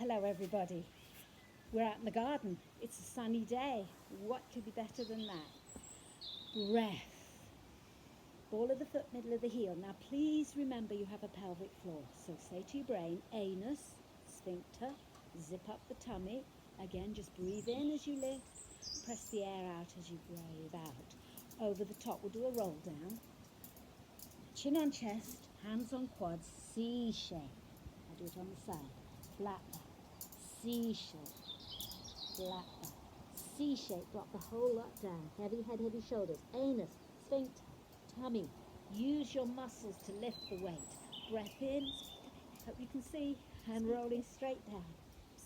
Hello everybody. We're out in the garden. It's a sunny day. What could be better than that? Breath. Ball of the foot, middle of the heel. Now please remember you have a pelvic floor. So say to your brain, anus, sphincter, zip up the tummy. Again, just breathe in as you lift. Press the air out as you breathe out. Over the top, we'll do a roll down. Chin on chest, hands on quads, C shape. I'll do it on the side. Flat back. C shape, flat back, C shape, drop the whole lot down, heavy head, heavy shoulders, anus, sphincter, tummy, use your muscles to lift the weight, breath in, hope you can see, hand rolling straight down,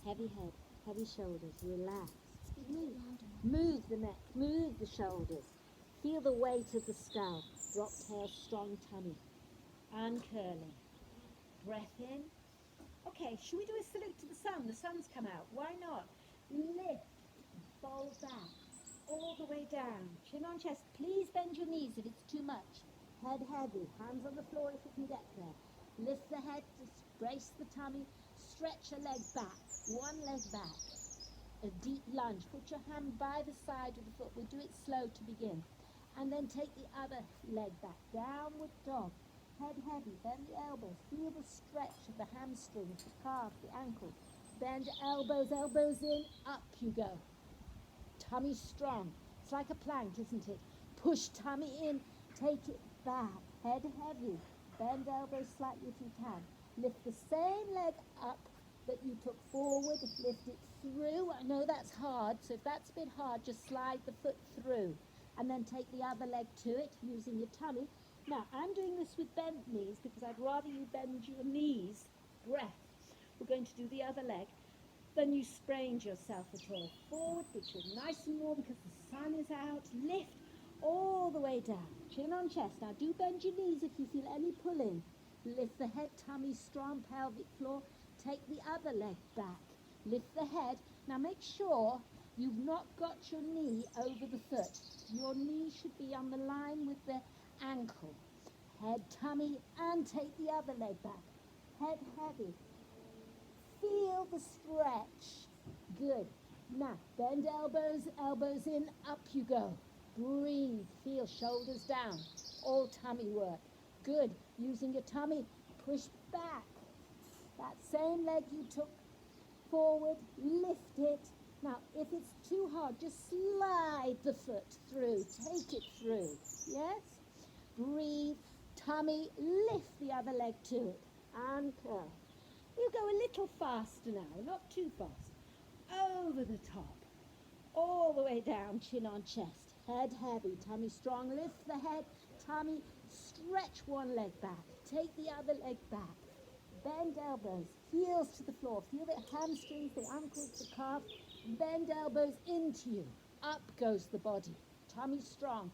heavy head, heavy shoulders, relax, move the neck, move the shoulders, feel the weight of the skull, drop tail, strong tummy, uncurling, breath in. Okay, should we do a salute to the sun? The sun's come out. Why not? Lift, fold back, all the way down. Chin on chest. Please bend your knees if it's too much. Head heavy, hands on the floor if you can get there. Lift the head, just brace the tummy. Stretch a leg back, one leg back. A deep lunge. Put your hand by the side of the foot. We'll do it slow to begin. And then take the other leg back. Downward dog. Head heavy, bend the elbows, feel the stretch of the hamstrings, the calf, the ankle. Bend elbows, elbows in, up you go. Tummy strong. It's like a plank, isn't it? Push tummy in, take it back. Head heavy, bend elbows slightly if you can. Lift the same leg up that you took forward, lift it through. I know that's hard, so if that's a bit hard, just slide the foot through. And then take the other leg to it, using your tummy. Now, I'm doing this with bent knees because I'd rather you bend your knees, breath. We're going to do the other leg. Then you sprained yourself at all. Forward, which is nice and warm because the sun is out. Lift all the way down. Chin on chest. Now, do bend your knees if you feel any pulling. Lift the head, tummy, strong pelvic floor. Take the other leg back. Lift the head. Now, make sure you've not got your knee over the foot. Your knee should be on the line with the ankle. Head, tummy, and take the other leg back. Head heavy. Feel the stretch. Good. Now, bend elbows, elbows in, up you go. Breathe. Feel shoulders down. All tummy work. Good. Using your tummy, push back. That same leg you took forward, lift it. Now, if it's too hard, just slide the foot through. Take it through. Yes? Breathe. Tummy. Lift the other leg to it. And curl. You go a little faster now, not too fast. Over the top. All the way down, chin on chest. Head heavy, tummy strong. Lift the head, tummy. Stretch one leg back. Take the other leg back. Bend elbows, heels to the floor. Feel the hamstrings, the ankles, the calf. Bend elbows into you. Up goes the body. Tummy strong.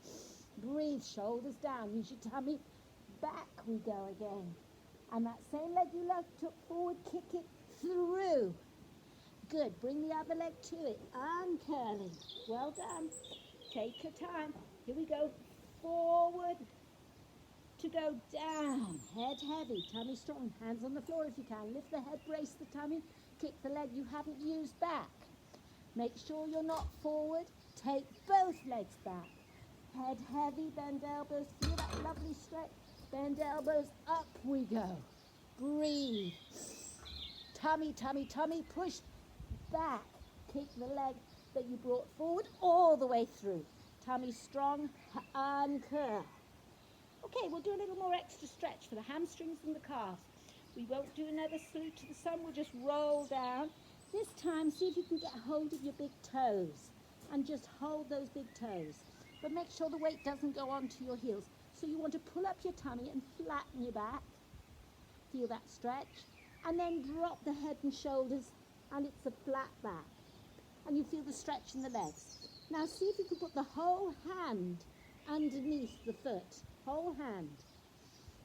Breathe, shoulders down. Use your tummy. Back we go again. And that same leg you took forward, kick it through. Good. Bring the other leg to it. Uncurling. Well done. Take your time. Here we go. Forward. To go down, head heavy, tummy strong, hands on the floor if you can. Lift the head, brace the tummy, kick the leg you haven't used back. Make sure you're not forward. Take both legs back. Head heavy, bend elbows, feel that lovely stretch. Bend elbows, up we go. Breathe. Tummy, tummy, tummy, push back. Kick the leg that you brought forward all the way through. Tummy strong, uncurl. Okay, we'll do a little more extra stretch for the hamstrings and the calves. We won't do another salute to the sun, we'll just roll down. This time, see if you can get hold of your big toes and just hold those big toes. But make sure the weight doesn't go onto your heels. So you want to pull up your tummy and flatten your back. Feel that stretch. And then drop the head and shoulders, and it's a flat back. And you feel the stretch in the legs. Now see if you can put the whole hand underneath the foot. Whole hand,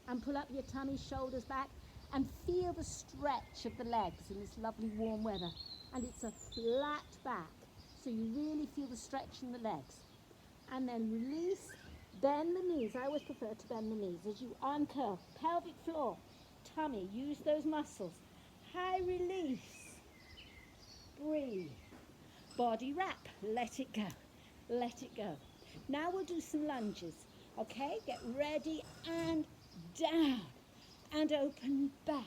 and pull up your tummy, shoulders back, and feel the stretch of the legs in this lovely warm weather. And it's a flat back, so you really feel the stretch in the legs. And then release, bend the knees. I always prefer to bend the knees as you uncurl. Pelvic floor, tummy, use those muscles. High release, breathe. Body wrap, let it go, let it go. Now we'll do some lunges, okay? Get ready and down and open back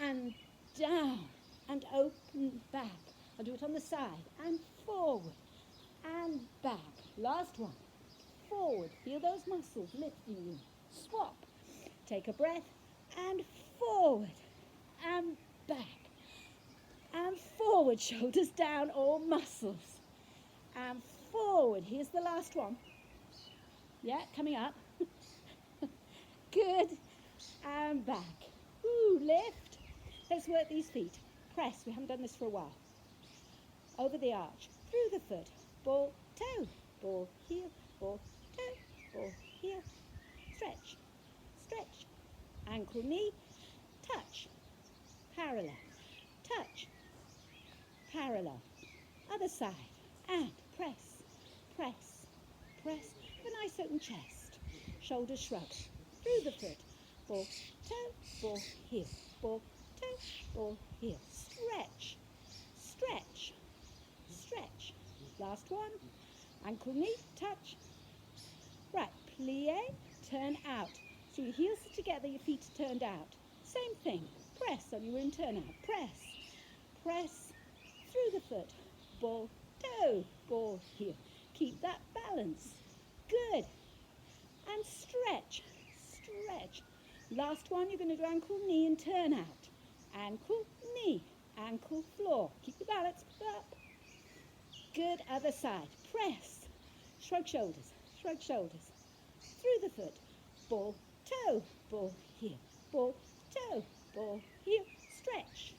and down and open back. I'll do it on the side and forward and back. Last one. Forward. Feel those muscles lifting you. Swap. Take a breath and forward and back and forward. Shoulders down, all muscles. And forward. Here's the last one. Yeah, coming up. Good. And back. Ooh, lift. Let's work these feet. Press. We haven't done this for a while. Over the arch. Through the foot. Ball, toe. Ball, heel. Ball, toe. Ball, heel. Stretch. Stretch. Ankle, knee. Touch. Parallel. Touch. Parallel. Other side. And press. Press. Press. Have a nice open chest. Shoulders shrug. Through the foot. Ball, toe. Ball, heel. Ball, toe. Ball, heel. Stretch. Stretch. Stretch. Last one. Ankle, knee, touch. Right, plie, turn out. So your heels are together, your feet are turned out. Same thing. Press on your in, turn out. Press. Press through the foot. Ball, toe, ball, heel. Keep that balance. Good. And stretch. Stretch. Last one, you're going to do ankle, knee, and turn out. Ankle, knee, ankle, floor. Keep your balance up. Good, other side. Press. Shrug shoulders. Shrug shoulders. Through the foot. Ball, toe, ball, heel. Ball, toe, ball, heel. Stretch.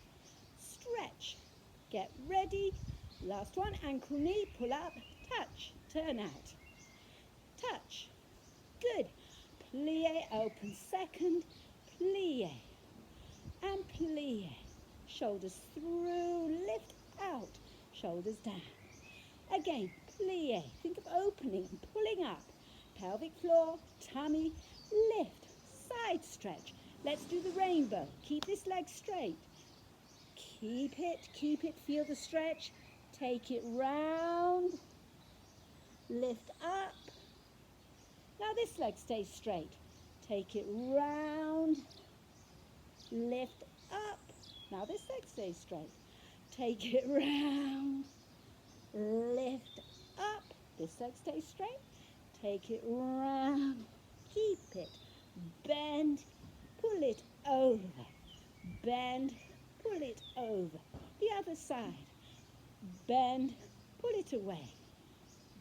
Stretch. Get ready. Last one. Ankle, knee, pull up. Touch. Turn out. Touch. Good. Plie, open second. Plie. And plie. Shoulders through. Lift out. Shoulders down. Again, plie. Think of opening and pulling up. Pelvic floor, tummy, lift, side stretch. Let's do the rainbow. Keep this leg straight. Keep it, feel the stretch. Take it round. Lift up. Now this leg stays straight. Take it round. Lift up. Now this leg stays straight. Take it round. Lift up. This leg stays straight. Take it round. Keep it. Bend. Pull it over. Bend. Pull it over. The other side. Bend. Pull it away.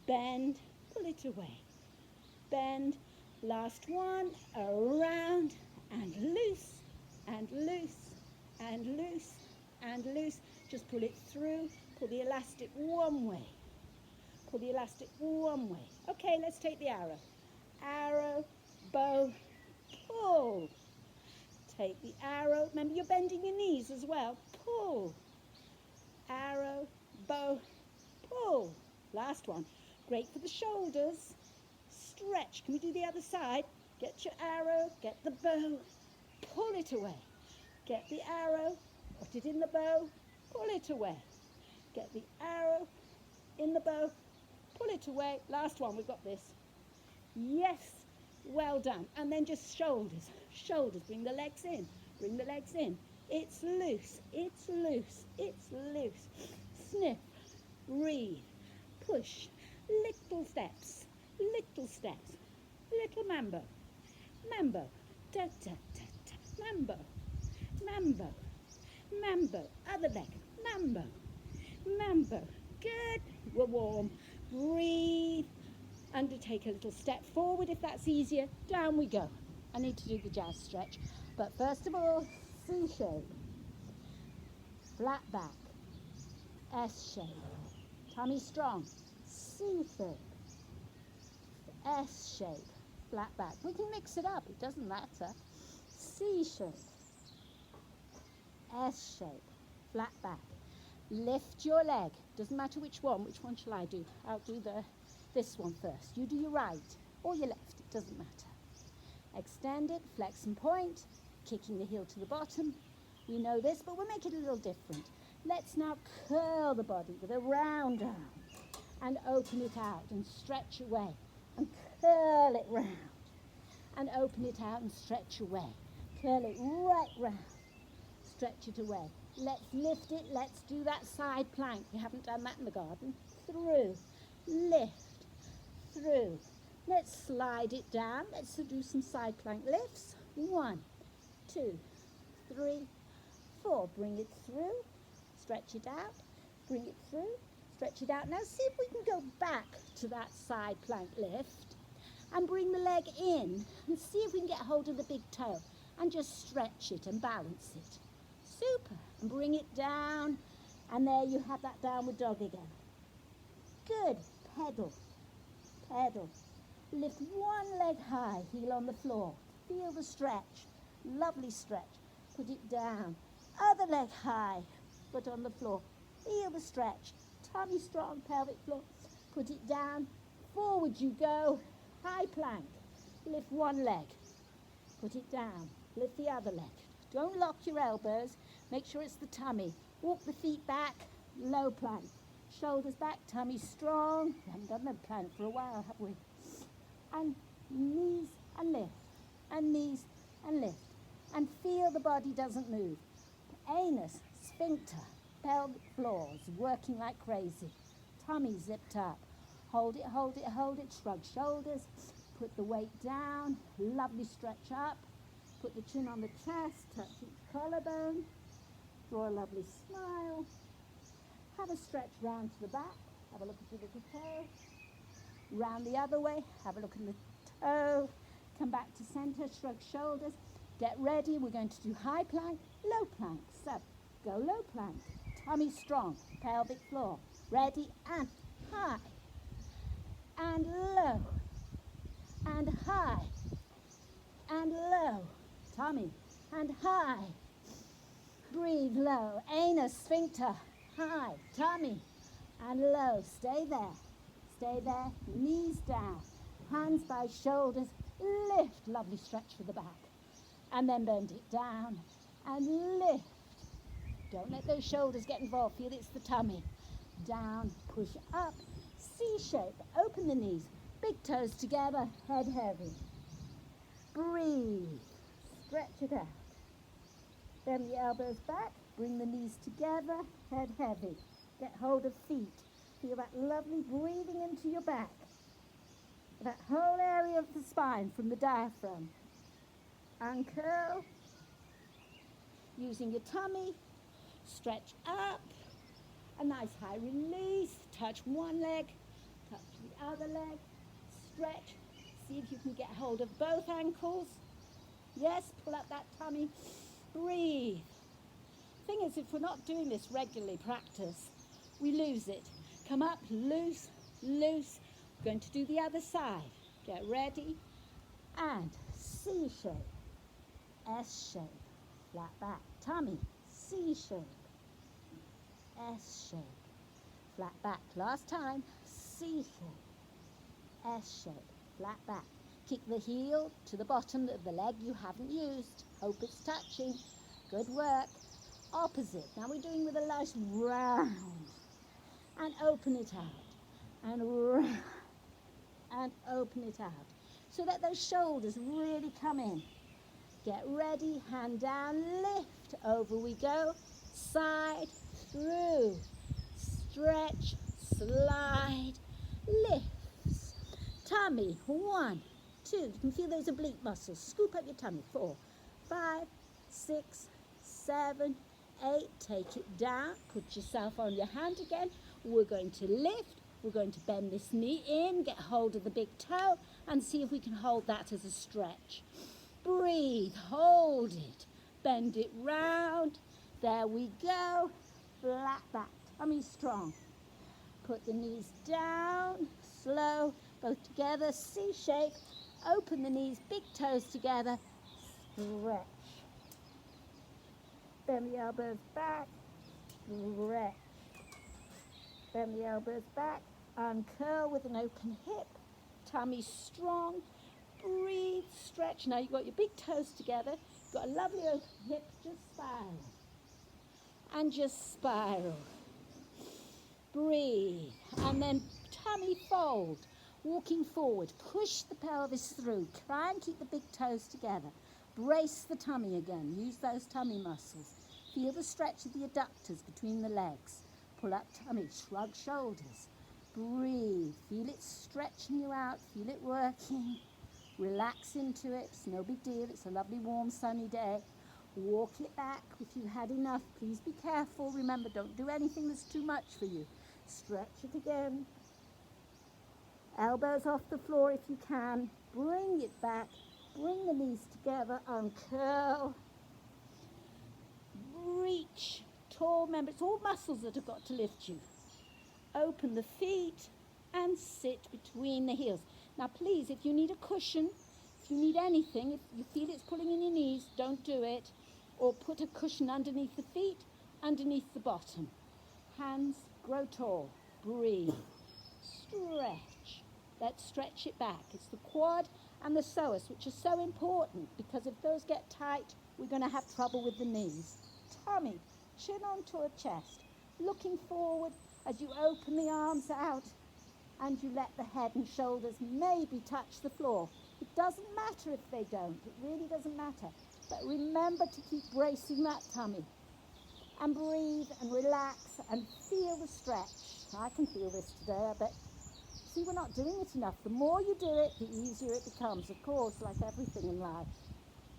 Bend. Pull it away. Bend. Last one. Around and loose and loose and loose and loose. Just pull it through. Pull the elastic one way. Pull the elastic one way. Okay, let's take the arrow. Arrow, bow, pull. Take the arrow. Remember, you're bending your knees as well. Pull. Arrow, bow, pull. Last one. Great for the shoulders. Stretch. Can we do the other side? Get your arrow, get the bow, pull it away. Get the arrow, put it in the bow, pull it away. Get the arrow in the bow, pull it away. Last one, we've got this. Yes, well done. And then just shoulders, shoulders. Bring the legs in, bring the legs in. It's loose, it's loose, it's loose. Sniff, breathe, push. Little steps, little mambo, mambo, da da da da, mambo, mambo, mambo, other leg, mambo, mambo. Good, we're warm. Breathe. Undertake a little step forward if that's easier. Down we go. I need to do the jazz stretch. But first of all, C shape. Flat back. S shape. Tummy strong. C shape. S shape. Flat back. We can mix it up. It doesn't matter. C shape. S shape. Flat back. Lift your leg. Doesn't matter which one. Which one shall I do? I'll do this one first. You do your right or your left. It doesn't matter. Extend it. Flex and point. Kicking the heel to the bottom. We know this, but we'll make it a little different. Let's now curl the body with a round arm and open it out and stretch away and curl it round and open it out and stretch away. Curl it right round, stretch it away. Let's lift it. Let's do that side plank. We haven't done that in the garden. Through, lift, through. Let's slide it down. Let's do some side plank lifts. 1, 2, 3, 4. Bring it through. Stretch it out. Bring it through. Stretch it out. Now see if we can go back to that side plank lift and bring the leg in and see if we can get hold of the big toe and just stretch it and balance it. Super. And bring it down. And there you have that downward dog again. Good. Pedal. Pedal. Lift one leg high, heel on the floor. Feel the stretch. Lovely stretch. Put it down. Other leg high, foot on the floor. Feel the stretch. Tummy strong, pelvic floor. Put it down. Forward you go. High plank. Lift one leg. Put it down. Lift the other leg. Don't lock your elbows. Make sure it's the tummy. Walk the feet back. Low plank. Shoulders back. Tummy strong. We haven't done the plank for a while, have we? And knees and lift. And knees and lift. And feel the body doesn't move. Anus, sphincter, pelvic floors working like crazy. Tummy zipped up. Hold it, hold it, hold it. Shrug shoulders. Put the weight down. Lovely stretch up. Put the chin on the chest. Touch each collarbone. Draw a lovely smile. Have a stretch round to the back. Have a look at your little toe. Round the other way. Have a look at the toe. Come back to center. Shrug shoulders. Get ready. We're going to do high plank, low plank. So go low plank. Tummy strong. Pelvic floor. Ready and high. And low. And high. And low. Tummy. And high. Breathe low. Anus, sphincter. High. Tummy. And low. Stay there. Stay there. Knees down. Hands by shoulders. Lift. Lovely stretch for the back. And then bend it down. And lift. Don't let those shoulders get involved. Feel it's the tummy. Down. Push up. C shape. Open the knees. Big toes together. Head heavy. Breathe. Stretch it out. Bend the elbows back. Bring the knees together. Head heavy. Get hold of feet. Feel that lovely breathing into your back. That whole area of the spine from the diaphragm. Uncurl. Using your tummy. Stretch up. A nice high release. Touch one leg. Touch the other leg. Stretch. See if you can get hold of both ankles. Yes, pull up that tummy. Breathe. Thing is, if we're not doing this regularly, practice, we lose it. Come up, loose, loose. We're going to do the other side. Get ready. And C shape. S shape. Flat back. Tummy. C shape. S shape. Flat back. Last time. C shape. S shape. Flat back. Kick the heel to the bottom of the leg you haven't used. Hope it's touching. Good work. Opposite. Now we're doing with a nice round. And open it out. And round. And open it out. So that those shoulders really come in. Get ready. Hand down. Lift. Over we go. Side. Through. Stretch. Slide. Lifts. Tummy. 1, 2. You can feel those oblique muscles. Scoop up your tummy. 4, 5, 6, 7, 8. Take it down. Put yourself on your hand again. We're going to lift. We're going to bend this knee in. Get hold of the big toe and see if we can hold that as a stretch. Breathe. Hold it. Bend it round. There we go. Flat back. Tummy strong. Put the knees down. Slow. Both together. C shape. Open the knees. Big toes together. Stretch. Bend the elbows back. Stretch. Bend the elbows back. Uncurl with an open hip. Tummy strong. Breathe. Stretch. Now you've got your big toes together. You've got a lovely open hip. Just spiral. and just spiral. Breathe, and then tummy fold, walking forward. Push the pelvis through. Try and keep the big toes together. Brace the tummy again. Use those tummy muscles. Feel the stretch of the adductors between the legs. Pull up tummy, shrug shoulders. Breathe. Feel it stretching you out. Feel it working. Relax into it. It's no big deal. It's a lovely, warm, sunny day. Walk it back if you've had enough. Please be careful. Remember, don't do anything that's too much for you. Stretch it again. Elbows off the floor if you can. Bring it back. Bring the knees together. Uncurl. Reach. Tall. Remember, it's all muscles that have got to lift you. Open the feet and sit between the heels. Now, please, if you need a cushion, if you need anything, if you feel it's pulling in your knees, don't do it. Or put a cushion underneath the feet, underneath the bottom. Hands grow tall. Breathe. Stretch. Let's stretch it back. It's the quad and the psoas, which are so important, because if those get tight, we're going to have trouble with the knees. Tummy, chin onto a chest. Looking forward as you open the arms out and you let the head and shoulders maybe touch the floor. It doesn't matter if they don't. It really doesn't matter. But remember to keep bracing that tummy. And breathe and relax and feel the stretch. I can feel this today, I bet. See, we're not doing it enough. The more you do it, the easier it becomes, of course, like everything in life.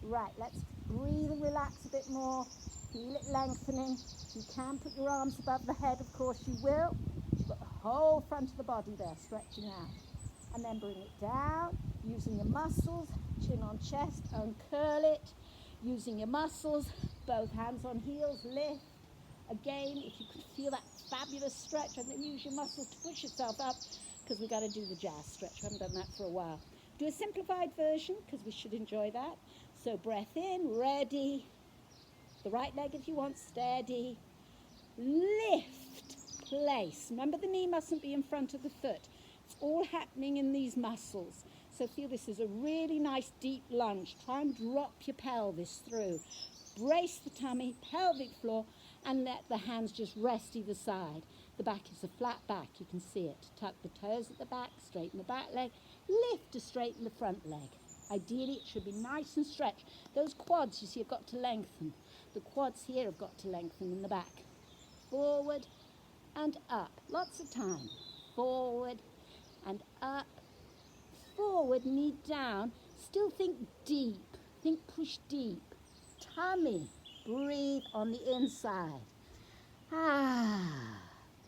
Right, let's breathe and relax a bit more. Feel it lengthening. If you can put your arms above the head, of course you will. You've got the whole front of the body there stretching out. And then bring it down, using your muscles, chin on chest, uncurl it. Using your muscles, both hands on heels, lift. Again, if you could feel that fabulous stretch, and then use your muscles to push yourself up, because we've got to do the jazz stretch. We haven't done that for a while. Do a simplified version, because we should enjoy that. So breath in, ready. The right leg if you want, steady. Lift, place. Remember, the knee mustn't be in front of the foot. It's all happening in these muscles. So feel this is a really nice deep lunge. Try and drop your pelvis through. Brace the tummy, pelvic floor, and let the hands just rest either side. The back is a flat back, you can see it. Tuck the toes at the back, straighten the back leg, lift to straighten the front leg. Ideally, it should be nice and stretched. Those quads, you see, have got to lengthen. The quads here have got to lengthen in the back. Forward and up. Lots of time. Forward and up. Forward, knee down. Still think deep. Think push deep. Tummy. Breathe on the inside.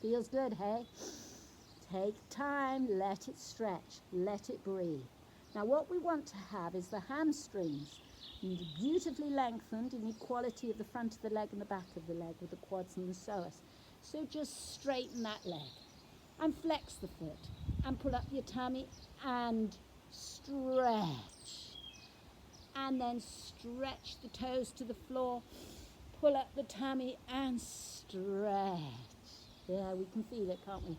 Feels good, hey? Take time. Let it stretch. Let it breathe. Now, what we want to have is the hamstrings beautifully lengthened in equality of the front of the leg and the back of the leg with the quads and the psoas. So just straighten that leg and flex the foot and pull up your tummy and stretch. And then stretch the toes to the floor, pull up the tummy and stretch. Yeah, we can feel it, can't we?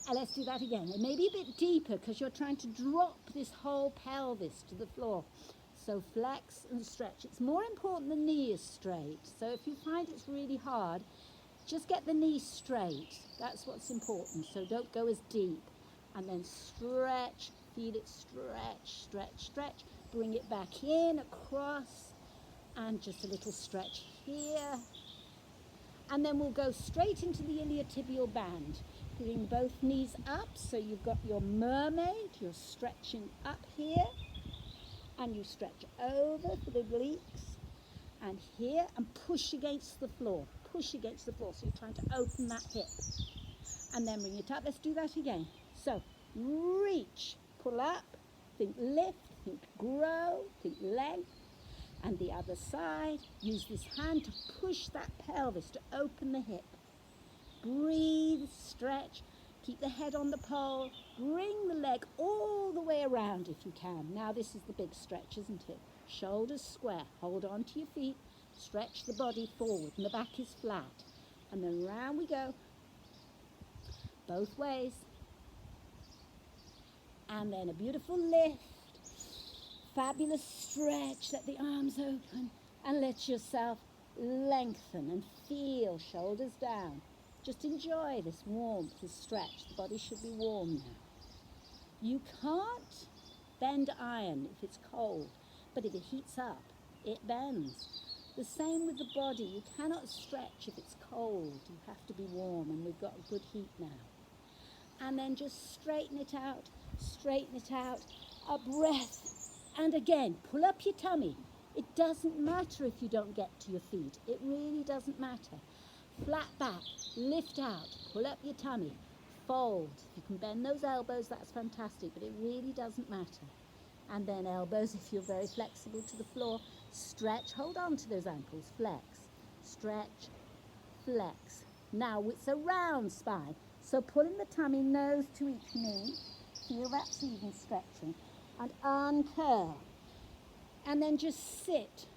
And let's do that again. It may be a bit deeper because you're trying to drop this whole pelvis to the floor. So flex and stretch. It's more important the knee is straight. So if you find it's really hard, just get the knee straight. That's what's important. So don't go as deep. And then stretch, feel it stretch, stretch, stretch. Bring it back in, across, and just a little stretch here. And then we'll go straight into the iliotibial band. Bring both knees up, so you've got your mermaid. You're stretching up here. And you stretch over for the obliques. And here, and push against the floor. Push against the floor, so you're trying to open that hip. And then bring it up. Let's do that again. So, reach, pull up, think lift, think grow, think length. And the other side, use this hand to push that pelvis, to open the hip. Breathe, stretch, keep the head on the pole, bring the leg all the way around if you can. Now this is the big stretch, isn't it? Shoulders square, hold on to your feet, stretch the body forward, and the back is flat. And then round we go, both ways. And then a beautiful lift, fabulous stretch, let the arms open, and let yourself Lengthen and feel, shoulders down. Just enjoy this warmth, this stretch. The body should be warm now. You can't bend iron if it's cold, but if it heats up, it bends. The same with the body. You cannot stretch if it's cold. You have to be warm, and we've got a good heat now. And then just straighten it out, a breath. And again, pull up your tummy. It doesn't matter if you don't get to your feet. It really doesn't matter. Flat back, lift out, pull up your tummy, fold. You can bend those elbows, that's fantastic, but it really doesn't matter. And then elbows, if you're very flexible, to the floor. Stretch, hold on to those ankles, flex, stretch, flex. Now it's a round spine, so pulling the tummy nose to each knee, feel that's even stretching, and uncurl. And then just sit.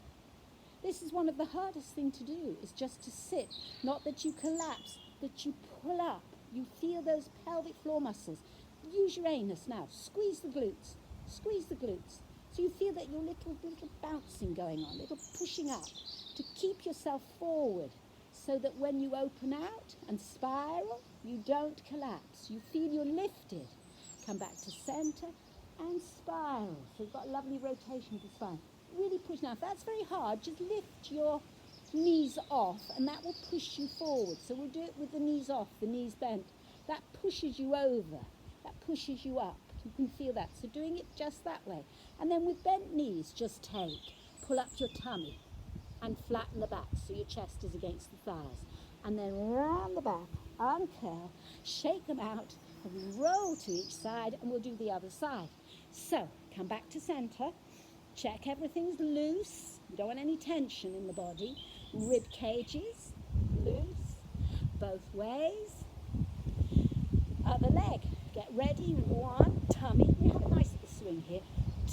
This is one of the hardest things to do, is just to sit. Not that you collapse, that you pull up. You feel those pelvic floor muscles. Use your anus now. Squeeze the glutes. Squeeze the glutes. So you feel that your little bouncing going on, little pushing up to keep yourself forward so that when you open out and spiral, you don't collapse. You feel you're lifted. Come back to center and spiral. So you've got a lovely rotation of the spine. Really push. Now, if that's very hard, just lift your knees off and that will push you forward. So we'll do it with the knees off, the knees bent. That pushes you over. That pushes you up. You can feel that. So doing it just that way. And then with bent knees, just pull up your tummy and flatten the back so your chest is against the thighs. And then round the back, uncurl, shake them out, and roll to each side, and we'll do the other side. So come back to center. Check everything's loose. You don't want any tension in the body. Rib cages, loose, both ways. Other leg. Get ready. 1, tummy. We have a nice little swing here.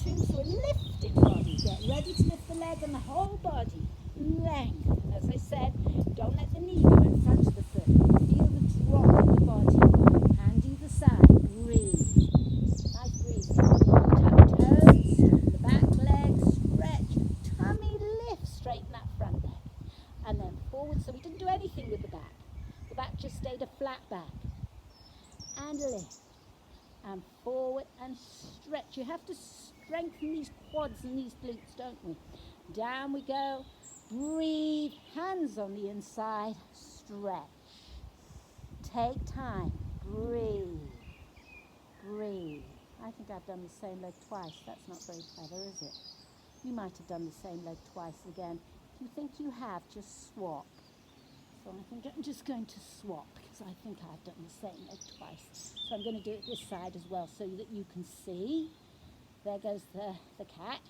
2, so a lifted body. Get ready to lift the leg and the whole body. Length. As I said, don't let the knee go in front of the foot. Feel the drop of the body. Hand either side. Breathe. Nice breathing. Tap toes. The back leg. Stretch. Tummy lift. Straighten that front leg. And then forward. So we didn't do anything with the back. The back just stayed a flat back. And lift. And forward and stretch. You have to strengthen these quads and these glutes, don't we? Down we go. Breathe. Hands on the inside. Stretch. Take time. Breathe. Breathe. I think I've done the same leg twice. That's not very clever, is it? You might have done the same leg twice again. If you think you have, just swap. So I think I'm just going to swap because I think I've done the same leg twice. So I'm going to do it this side as well so that you can see. There goes the cat.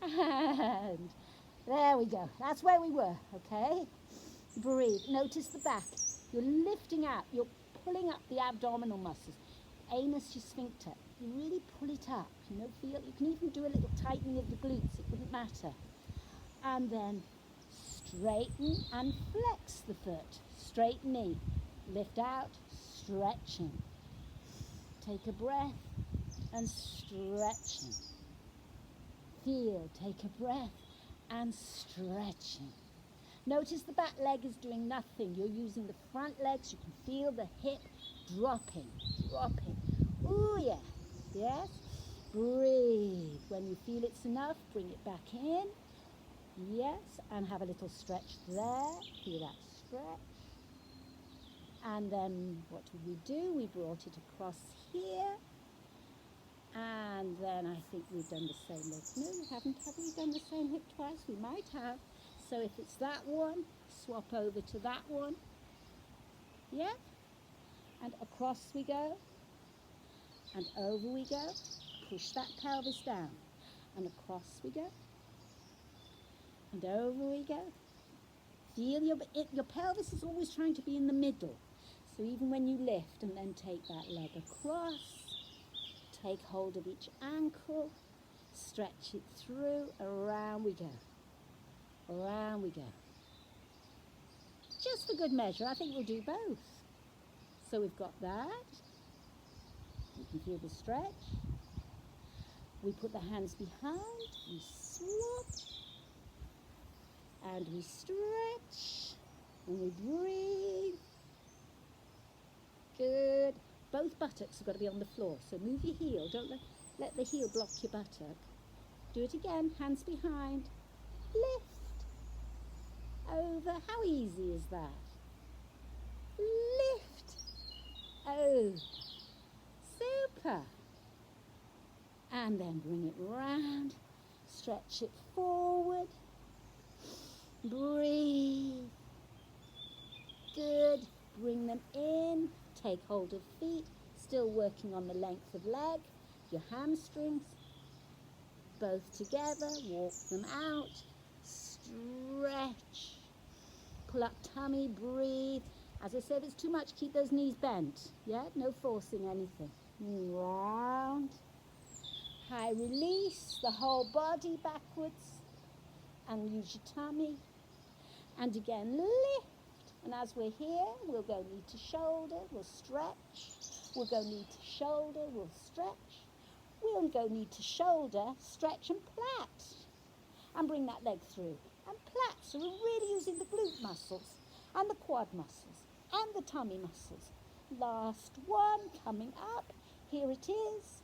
And there we go. That's where we were, okay? Breathe. Notice the back. You're lifting out. You're pulling up the abdominal muscles. Anus your sphincter. You really pull it up. Feel. You can even do a little tightening of the glutes. It wouldn't matter. And then straighten and flex the foot. Straight knee. Lift out. Stretching. Take a breath and stretching. Feel. Take a breath and stretching. Notice the back leg is doing nothing. You're using the front legs. You can feel the hip dropping. Ooh, yeah. Yes. Breathe. When you feel it's enough, bring it back in. Yes. And have a little stretch there. Feel that stretch. And then what did we do? We brought it across here. And then I think we've done the same leg. No, we haven't. Have we done the same hip twice? We might have. So if it's that one, swap over to that one. Yeah? And across we go. And over we go. Push that pelvis down. And across we go. And over we go. Feel your pelvis is always trying to be in the middle. So even when you lift and then take that leg across, take hold of each ankle, stretch it through, around we go. Around we go. Just for good measure, I think we'll do both. So we've got that. You can feel the stretch. We put the hands behind, we swap, and we stretch, and we breathe. Good. Both buttocks have got to be on the floor, so move your heel. Don't let the heel block your buttock. Do it again, hands behind. Lift. Over. How easy is that? Lift. Oh, super. And then bring it round. Stretch it forward. Breathe. Good. Bring them in. Take hold of feet. Still working on the length of leg. Your hamstrings. Both together. Walk them out. Stretch. Pull up tummy. Breathe. As I said, if it's too much, keep those knees bent. Yeah? No forcing anything. Round. High release. The whole body backwards. And use your tummy. And again, lift. And as we're here, we'll go knee to shoulder, we'll stretch. We'll go knee to shoulder, we'll stretch. We'll go knee to shoulder, stretch and plat. And bring that leg through. And plat, so we're really using the glute muscles and the quad muscles and the tummy muscles. Last one, coming up. Here it is.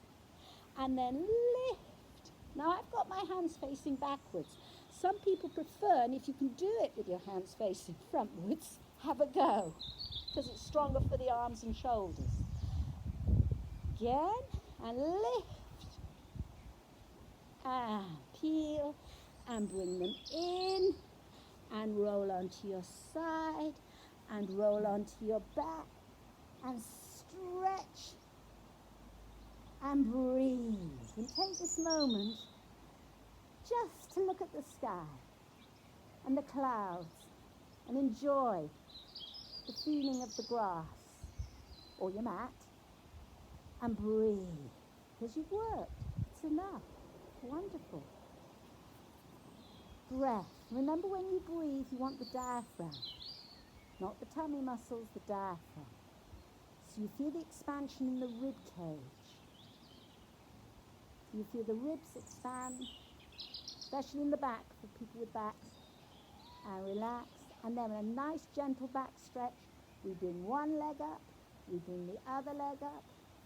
And then lift. Now I've got my hands facing backwards. Some people prefer, and if you can do it with your hands facing frontwards, have a go, because it's stronger for the arms and shoulders. Again, and lift, and peel, and bring them in, and roll onto your side, and roll onto your back, and stretch, and breathe. And take this moment just to look at the sky and the clouds and enjoy the feeling of the grass or your mat, and breathe, because you've worked. It's enough. Wonderful. Breath. Remember, when you breathe, you want the diaphragm, not the tummy muscles, the diaphragm. So you feel the expansion in the rib cage. You feel the ribs expand, especially in the back for people with backs, and relax. And then a nice gentle back stretch. We bring one leg up, we bring the other leg up,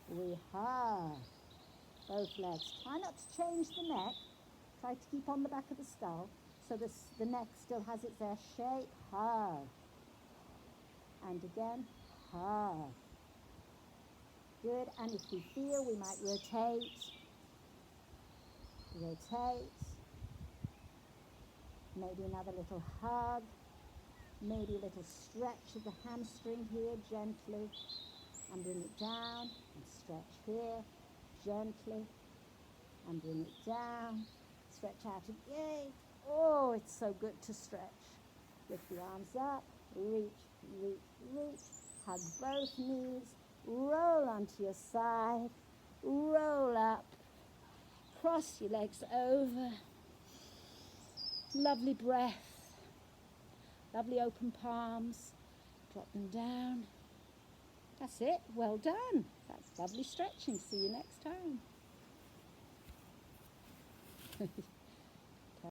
we hug both legs. Try not to change the neck. Try to keep on the back of the skull so the neck still has its S shape. Hug. And again, hug. Good. And if we feel, we might rotate. Rotate. Maybe another little hug. Maybe a little stretch of the hamstring here, gently, and bring it down, and stretch here, gently, and bring it down, stretch out again. Oh, it's so good to stretch. Lift the arms up, reach, reach, reach, hug both knees, roll onto your side, roll up, cross your legs over. Lovely breath. Lovely open palms. Drop them down. That's it. Well done. That's lovely stretching. See you next time.